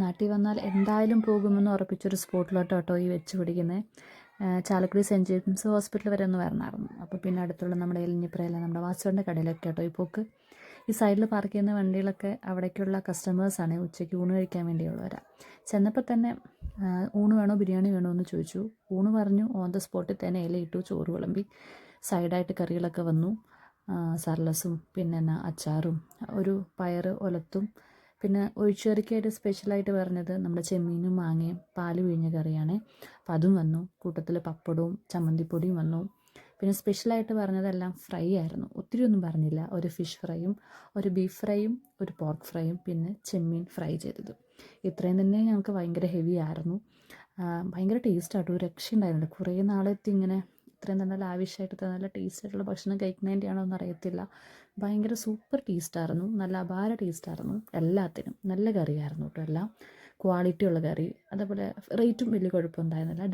നാട്ടിൽ വന്നാൽ എന്തായാലും പോകുമെന്ന് ഉറപ്പിച്ചൊരു സ്പോട്ടിലോട്ട് കേട്ടോ ഈ വെച്ച് പിടിക്കുന്നത്. ചാലക്കുടി സെൻറ്റ് ജെയിംസ് ഹോസ്പിറ്റൽ വരെ ഒന്ന് വരണമായിരുന്നു. അപ്പോൾ പിന്നെ അടുത്തുള്ള നമ്മുടെ എലിഞ്ഞിപ്പുറയിലെ നമ്മുടെ വാസുവിൻ്റെ കടയിലൊക്കെ കേട്ടോ ഈ പോക്ക്. ഈ സൈഡിൽ പാർക്ക് ചെയ്യുന്ന വണ്ടികളൊക്കെ അവിടേക്കുള്ള കസ്റ്റമേഴ്സാണ്, ഉച്ചയ്ക്ക് ഊണ് കഴിക്കാൻ വേണ്ടിയുള്ളവരാണ്. ചെന്നപ്പോൾ തന്നെ ഊണ് വേണോ ബിരിയാണി വേണോ എന്ന് ചോദിച്ചു. ഊണ് പറഞ്ഞു, ഓൺ ദ സ്പോട്ടിൽ തന്നെ ഇലയിട്ടു, ചോറ് വിളമ്പി, സൈഡായിട്ട് കറികളൊക്കെ വന്നു. സർലസും പിന്നെ അച്ചാറും ഒരു പയറ് ഒലത്തും, പിന്നെ ഒഴിച്ചുകറിക്കായിട്ട് സ്പെഷ്യലായിട്ട് പറഞ്ഞത് നമ്മുടെ ചെമ്മീനും മാങ്ങയും പാല് പിഴിഞ്ഞ കറിയാണ്. അപ്പം അതും വന്നു. കൂട്ടത്തിൽ പപ്പടവും ചമ്മന്തിപ്പൊടിയും വന്നു. പിന്നെ സ്പെഷ്യലായിട്ട് പറഞ്ഞതെല്ലാം ഫ്രൈ ആയിരുന്നു. ഒത്തിരി ഒന്നും പറഞ്ഞില്ല. ഒരു ഫിഷ് ഫ്രൈയും ഒരു ബീഫ് ഫ്രൈയും ഒരു പോർക്ക് ഫ്രൈയും പിന്നെ ചെമ്മീൻ ഫ്രൈ ചെയ്തത്. ഇത്രയും തന്നെ ഞങ്ങൾക്ക് ഭയങ്കര ഹെവി ആയിരുന്നു. ഭയങ്കര ടേസ്റ്റാട്ടോ, ഒരു രക്ഷയുണ്ടായിരുന്നില്ല. കുറേ നാളെത്തി ഇങ്ങനെ ഇത്രയും നല്ല ലാവിഷായിട്ട് നല്ല ടേസ്റ്റായിട്ടുള്ള ഭക്ഷണം കഴിക്കുന്നതിൻ്റെയാണോ എന്ന് അറിയത്തില്ല. ഭയങ്കര സൂപ്പർ ടേസ്റ്റായിരുന്നു, നല്ല അപാര ടേസ്റ്റായിരുന്നു. എല്ലാത്തിനും നല്ല കറിയായിരുന്നു കേട്ടോ, എല്ലാം ക്വാളിറ്റിയുള്ള കറി. അതേപോലെ റേറ്റും വലിയ കുഴപ്പമുണ്ടായിരുന്നില്ല.